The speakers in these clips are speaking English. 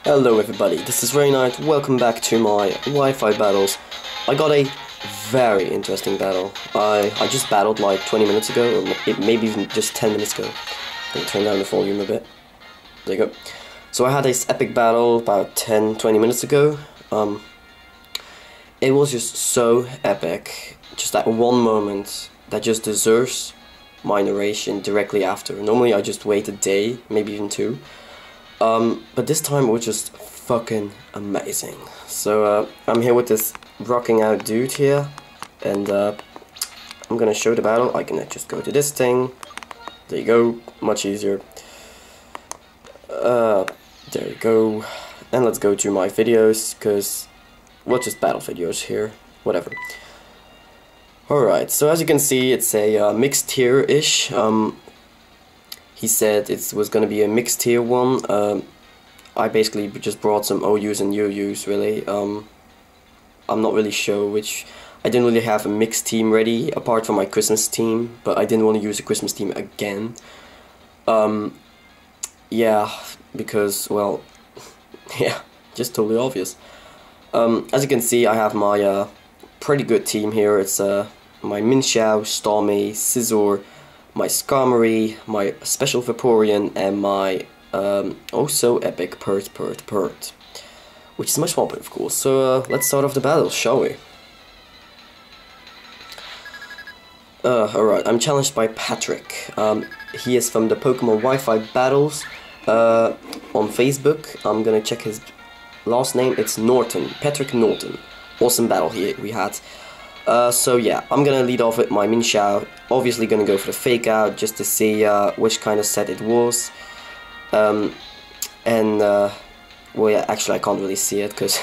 Hello everybody, this is Raynite. Welcome back to my Wi-Fi battles. I got a very interesting battle. I just battled like 20 minutes ago, or maybe even just 10 minutes ago. I'm gonna turn down the volume a bit. There you go. So I had this epic battle about 10-20 minutes ago. It was just so epic. Just that one moment that just deserves my narration directly after. Normally I just wait a day, maybe even two. But this time it was just fucking amazing. So I'm here with this rocking out dude here, and I'm gonna show the battle. I can just go to this thing. There you go, much easier. There you go. And let's go to my videos, because well, just battle videos here, whatever. Alright, so as you can see, it's a mixed tier-ish. He said it was going to be a mixed tier one. I basically just brought some OUs and UUs, really. I'm not really sure which. I didn't really have a mixed team ready, apart from my Christmas team, but I didn't want to use a Christmas team again. Yeah, because, well, yeah, just totally obvious. As you can see, I have my pretty good team here. It's my Minxiao, Stormy, Scizor, my Skarmory, my Special Vaporeon, and my also epic Pert, which is my Swampert, of course. So let's start off the battle, shall we? Alright, I'm challenged by Patrick. He is from the Pokemon Wi-Fi battles on Facebook. I'm gonna check his last name. It's Norton, Patrick Norton. Awesome battle here we had. So yeah, I'm gonna lead off with my Minxiao. Obviously gonna go for the fake out just to see which kind of set it was. Well yeah, actually I can't really see it because,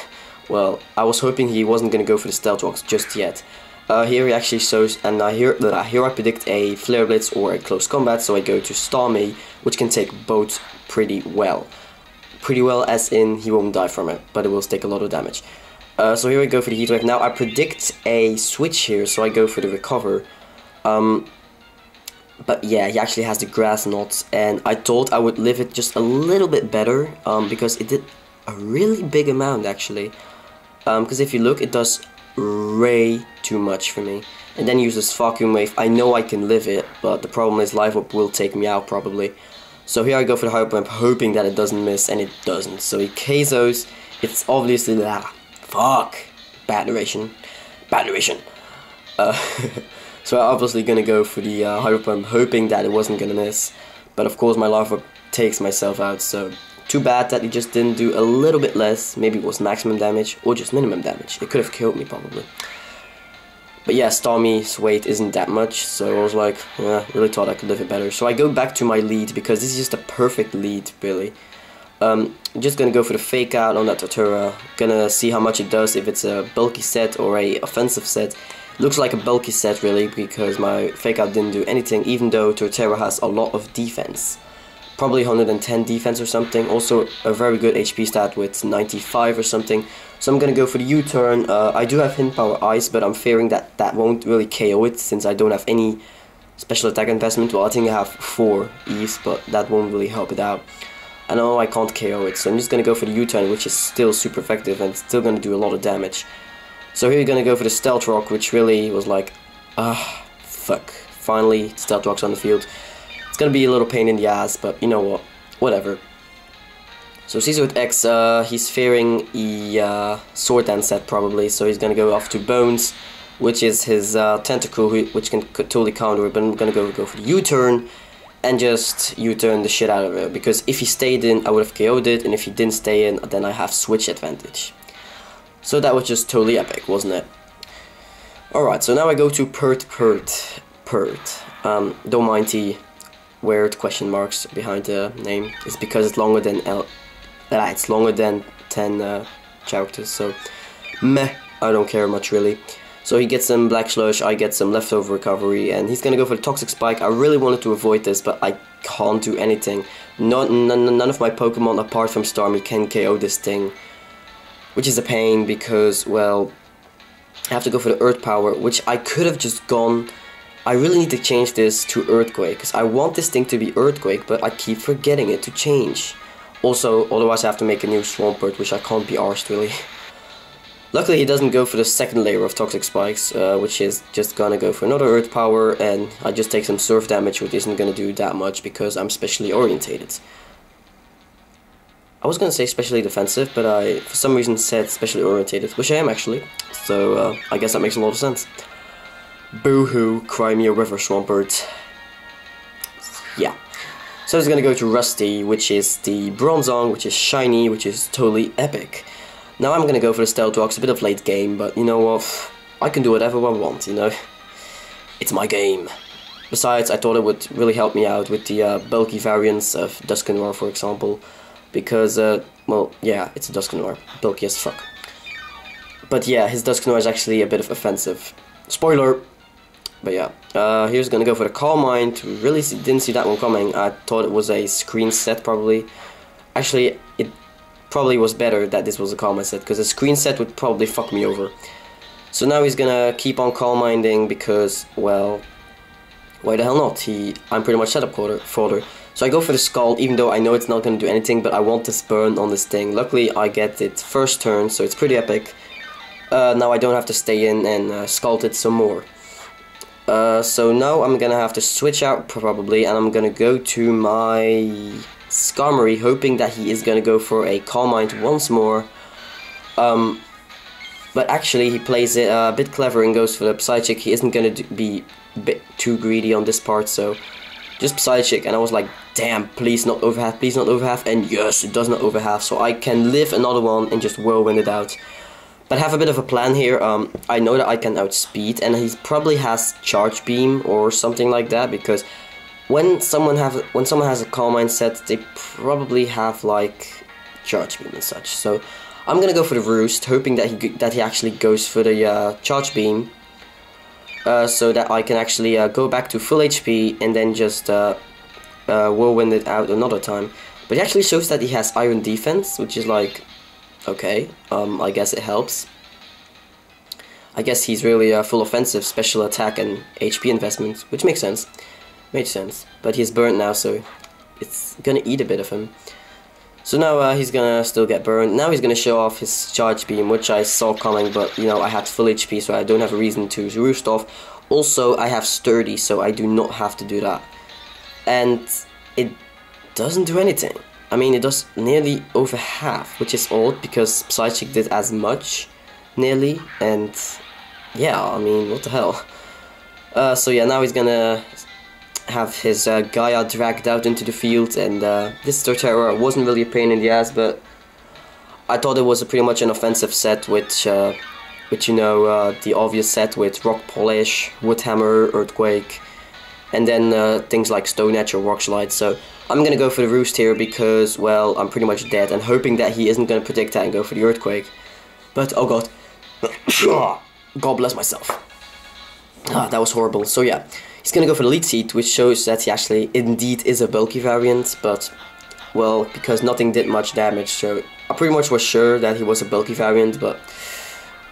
well, I was hoping he wasn't gonna go for the Stealth Rocks just yet. Here he actually shows, and here I predict a Flare Blitz or a Close Combat, so I go to Starmie, which can take both pretty well. Pretty well as in he won't die from it, but it will take a lot of damage. So here I go for the Heat Wave. Now I predict a switch here, so I go for the Recover. But yeah, he actually has the Grass Knot, and I thought I would live it just a little bit better, because it did a really big amount actually. Because if you look, it does way too much for me. And then uses Vacuum Wave. I know I can live it, but the problem is Life Orb will take me out probably. So here I go for the Hyper Pump, hoping that it doesn't miss, and it doesn't. So he KZOs. It's obviously that. Fuck. Bad narration. Bad narration. So I'm obviously gonna go for the Hyper Pump, hoping that it wasn't gonna miss. But of course my Life Orb takes myself out, so too bad that he just didn't do a little bit less. Maybe it was maximum damage, or just minimum damage. It could have killed me probably. But yeah, Starmie's weight isn't that much, so I was like, yeah, really thought I could live it better. So I go back to my lead, because this is just a perfect lead, really. Just gonna go for the fake out on that Torterra. Gonna see how much it does, if it's a bulky set or a offensive set. Looks like a bulky set really, because my fake out didn't do anything, even though Torterra has a lot of defense. Probably 110 defense or something. Also a very good HP stat with 95 or something. So I'm gonna go for the U-turn. I do have Hidden Power Ice, but I'm fearing that that won't really KO it, since I don't have any special attack investment. Well, I think I have 4 E's, but that won't really help it out. I know I can't KO it, so I'm just gonna go for the U-turn, which is still super effective and still gonna do a lot of damage. So here you're gonna go for the Stealth Rock, which really was like, fuck. Finally, Stealth Rock's on the field. It's gonna be a little pain in the ass, but you know what, whatever. So Scizor with X, he's fearing a Sword Dance set probably, so he's gonna go off to Bones, which is his Tentacle, which can totally counter it, but I'm gonna go for the U-turn, and just U-turn the shit out of it, because if he stayed in, I would have KO'd it, and if he didn't stay in, then I have switch advantage. So that was just totally epic, wasn't it? Alright, so now I go to Pert. Don't mind the weird question marks behind the name. It's because it's longer than it's longer than 10 characters, so meh, I don't care much really. So he gets some Black Slush, I get some Leftover Recovery, and he's gonna go for the Toxic Spike. I really wanted to avoid this, but I can't do anything. None of my Pokemon apart from Starmie can KO this thing, which is a pain because, well, I have to go for the Earth Power, which I could have just gone. I really need to change this to Earthquake, because I want this thing to be Earthquake, but I keep forgetting it to change. Also, otherwise I have to make a new Swampert, which I can't be arsed really. Luckily he doesn't go for the second layer of Toxic Spikes, which is just gonna go for another Earth Power, and I just take some Surf damage, which isn't gonna do that much because I'm specially orientated. I was gonna say specially defensive, but I for some reason said specially orientated, which I am actually, so I guess that makes a lot of sense. Boo-hoo, cry me a river, Swampert. Yeah. So it's gonna go to Rusty, which is the Bronzong, which is shiny, which is totally epic. Now I'm gonna go for the Stealth Rocks, a bit of late game, but you know what? I can do whatever I want, you know? It's my game. Besides, I thought it would really help me out with the bulky variants of Dusknoir, for example. Because, well, yeah, it's a Dusknoir. Bulky as fuck. But yeah, his Dusknoir is actually a bit of offensive. Spoiler! But yeah, here's gonna go for the Calm Mind. Really didn't see that one coming. I thought it was a screen set, probably. Actually, it probably was better that this was a Calm Mind set, because a screen set would probably fuck me over. So now he's gonna keep on Calm Minding because, well, why the hell not? I'm pretty much setup fodder. So I go for the Scald, even though I know it's not gonna do anything, but I want this burn on this thing. Luckily, I get it first turn, so it's pretty epic. Now I don't have to stay in and Scald it some more. So now I'm gonna have to switch out probably, and I'm gonna go to my Skarmory, hoping that he is gonna go for a Calm Mind once more. But actually he plays it a bit clever and goes for the Psychic. He isn't gonna be a bit too greedy on this part, so just Psychic. And I was like, damn, please not overhalf, please not overhalf, and yes, it does not overhalf, so I can live another one and just whirlwind it out. But I have a bit of a plan here. I know that I can outspeed, and he probably has Charge Beam or something like that, because when someone has a Calm Mind set, they probably have like Charge Beam and such. So I'm gonna go for the Roost, hoping that he actually goes for the Charge Beam, so that I can actually go back to full HP and then just whirlwind it out another time. But he actually shows that he has Iron Defense, which is like, okay, I guess it helps. I guess he's really full offensive, special attack, and HP investment, which makes sense. Made sense. But he's burnt now, so it's gonna eat a bit of him. So now he's gonna still get burned. Now he's gonna show off his Charge Beam, which I saw coming, but you know, I had full HP, so I don't have a reason to roost off. Also, I have Sturdy, so I do not have to do that. And it doesn't do anything. I mean, it does nearly over half, which is odd, because Psychic did as much, nearly, and yeah, I mean, what the hell. So yeah, now he's gonna have his Gaia dragged out into the field, and this Torterra wasn't really a pain in the ass, but I thought it was pretty much an offensive set, which you know, the obvious set with Rock Polish, Wood Hammer, Earthquake, and then things like Stone Edge or Rock Slide. So I'm gonna go for the Roost here because, well, I'm pretty much dead, and hoping that he isn't gonna predict that and go for the Earthquake. But oh god, God bless myself. That was horrible. So yeah, he's gonna go for the Lead Seed, which shows that he actually indeed is a bulky variant, but, well, because nothing did much damage, so I pretty much was sure that he was a bulky variant. But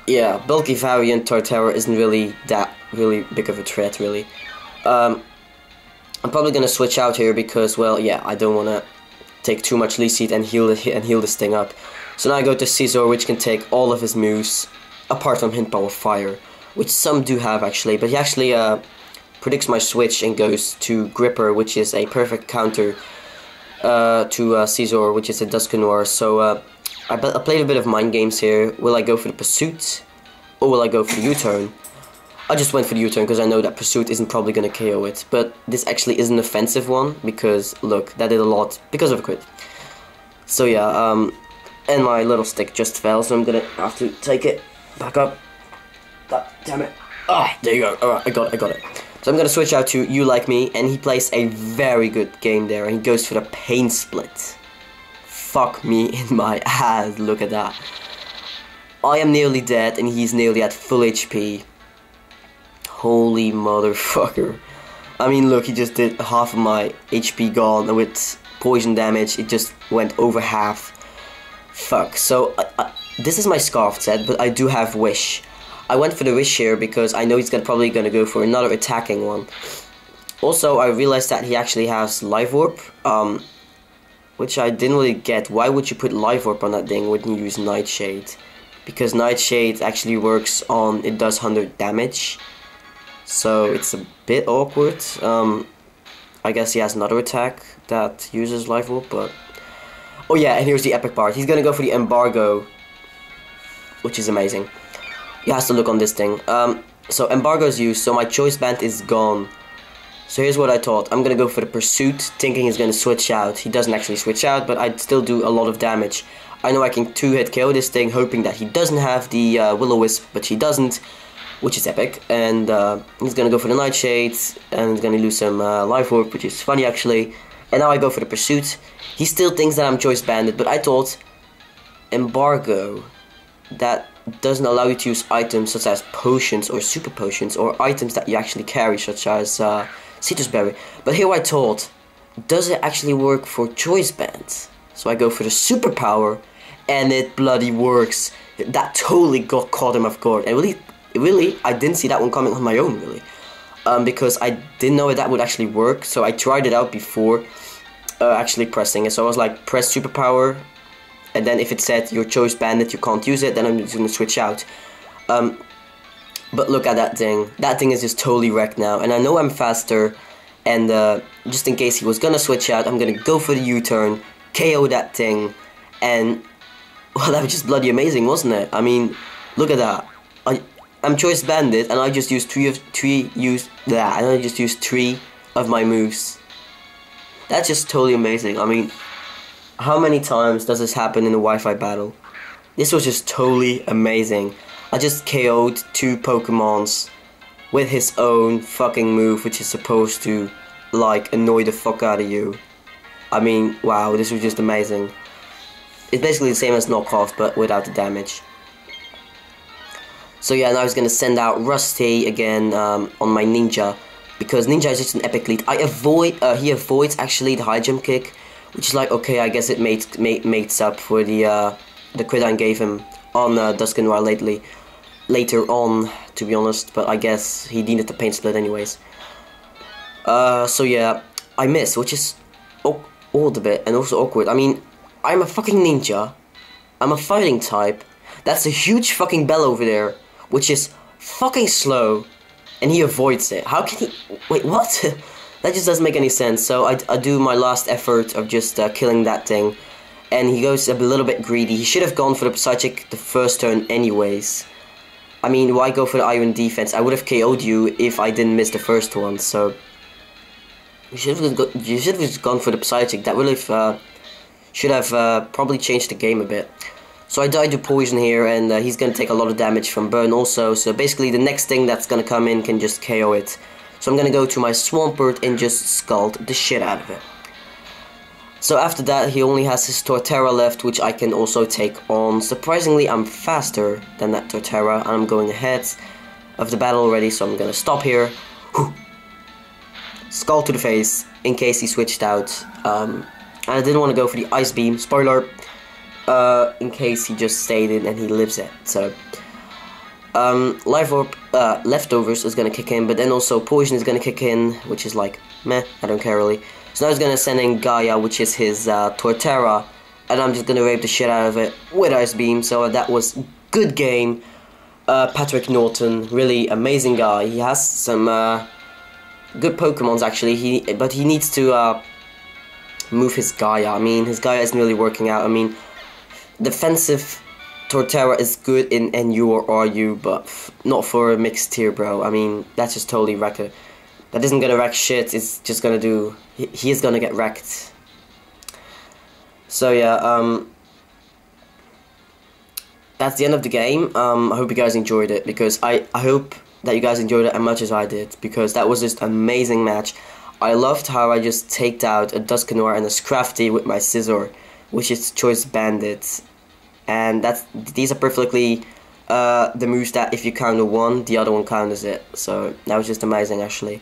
yeah, bulky variant Torterra isn't really that big of a threat, really. I'm probably gonna switch out here because, well, yeah, I don't wanna take too much Lead Seed and heal this thing up. So now I go to Scizor, which can take all of his moves, apart from Hint Power Fire, which some do have actually, but he actually predicts my switch and goes to Gripper, which is a perfect counter to Scizor, which is a Dusknoir. So I played a bit of mind games here. Will I go for the Pursuit, or will I go for the U-turn? I just went for the U-turn because I know that Pursuit isn't probably going to KO it, but this actually is an offensive one, because look, that did a lot because of a crit. So yeah, and my little stick just fell, so I'm gonna have to take it back up. God damn it. Ah, there you go. Alright, I got it. So I'm gonna switch out to You Like Me, and he plays a very good game there, and he goes for the Pain Split. Fuck me in my ass, look at that. I am nearly dead, and he's nearly at full HP. Holy motherfucker. I mean, look, he just did half of my HP gone, and with poison damage, it just went over half. Fuck. So, this is my Scarf set, but I do have Wish. I went for the Wish here because I know he's probably gonna go for another attacking one. Also, I realized that he actually has Life Orb. which I didn't really get. Why would you put Life Orb on that thing when you use Nightshade? Because Nightshade actually works on, it does 100 damage. So it's a bit awkward. I guess he has another attack that uses Life Orb, but... Oh yeah, and here's the epic part. He's gonna go for the Embargo, which is amazing. He has to look on this thing. So Embargo is used, so my choice band is gone. So here's what I thought. I'm gonna go for the Pursuit, thinking he's gonna switch out. He doesn't actually switch out, but I'd still do a lot of damage. I know I can 2-hit KO this thing, hoping that he doesn't have the Will-O-Wisp, but he doesn't, which is epic. And he's gonna go for the Nightshade, and he's gonna lose some Life Orb, which is funny actually. And now I go for the Pursuit. He still thinks that I'm choice banded, but I thought Embargo, that doesn't allow you to use items such as potions or super potions, or items that you actually carry, such as Citrus Berry. But here I thought, does it actually work for choice bands? So I go for the superpower, and it bloody works. That totally caught him off guard. And really, I didn't see that one coming on my own, really. Because I didn't know that would actually work, so I tried it out before actually pressing it. So I was like, press superpower, and then if it said your choice bandit, you can't use it, then I'm just gonna switch out. But look at that thing. That thing is just totally wrecked now, and I know I'm faster, and just in case he was gonna switch out, I'm gonna go for the U-turn, KO that thing, and well, that was just bloody amazing, wasn't it? I mean, look at that. I'm choice bandit, and I just used three of my moves. That's just totally amazing. I mean, how many times does this happen in a Wi-Fi battle? This was just totally amazing. I just KO'd 2 Pokemons with his own fucking move, which is supposed to, like, annoy the fuck out of you. I mean, wow, this was just amazing. It's basically the same as knockoff, but without the damage. So yeah, now he's gonna send out Rusty again on my Ninja, because Ninja is just an epic lead. He avoids actually the high jump kick, which is like, okay, I guess it makes up for the crit I gave him on Dusk and Noir later on, to be honest, but I guess he needed the paint split anyways. So yeah, I miss, which is odd a bit, and also awkward. I mean, I'm a fucking ninja, I'm a fighting type, that's a huge fucking bell over there, which is fucking slow, and he avoids it. How can he... Wait, what? That just doesn't make any sense. So I do my last effort of just killing that thing, and he goes a little bit greedy. He should have gone for the Psychic the first turn anyways. I mean, why go for the Iron Defense? I would have KO'd you if I didn't miss the first one, so... You should have just gone for the Psychic. That would have... should have probably changed the game a bit. So I died to Poison here, and he's going to take a lot of damage from Burn also. So basically the next thing that's going to come in can just KO it. So I'm going to go to my Swampert and just scald the shit out of it. So after that he only has his Torterra left, which I can also take on. Surprisingly, I'm faster than that Torterra. I'm going ahead of the battle already, so I'm going to stop here. Whew. Scald to the face, in case he switched out. And I didn't want to go for the Ice Beam. Spoiler. In case he just stayed in and he lives it. So Life Orb Leftovers is gonna kick in, but then also Poison is gonna kick in, which is like meh, I don't care really. So now he's gonna send in Gaia, which is his Torterra, and I'm just gonna rape the shit out of it with Ice Beam. So that was good game. Patrick Norton, really amazing guy. He has some good Pokemons actually. But he needs to move his Gaia. I mean, his Gaia isn't really working out. I mean, defensive Torterra is good in NU or RU, but not for a mixed tier, bro. I mean, that's just totally wrecked. That isn't gonna wreck shit. It's just gonna do... He is gonna get wrecked. So yeah, that's the end of the game. I hope you guys enjoyed it, because I hope that you guys enjoyed it as much as I did, because that was just an amazing match. I loved how I just taked out a Dusknoir and a Scrafty with my Scizor, which is Choice Bandit, and these are perfectly the moves that if you counter one, the other one counters it. So that was just amazing actually.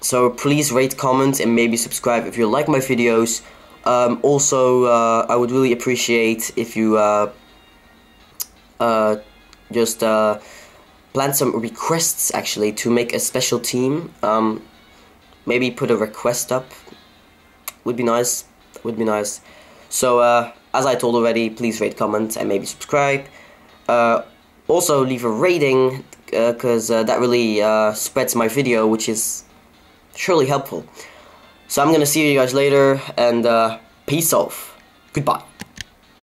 So please rate, comment, and maybe subscribe if you like my videos. Also, I would really appreciate if you just plan some requests actually to make a special team. Maybe put a request up. would be nice. Would be nice. So as I told already, please rate, comment, and maybe subscribe. Also leave a rating, because that really spreads my video, which is surely helpful. So I'm gonna see you guys later, and peace off. Goodbye.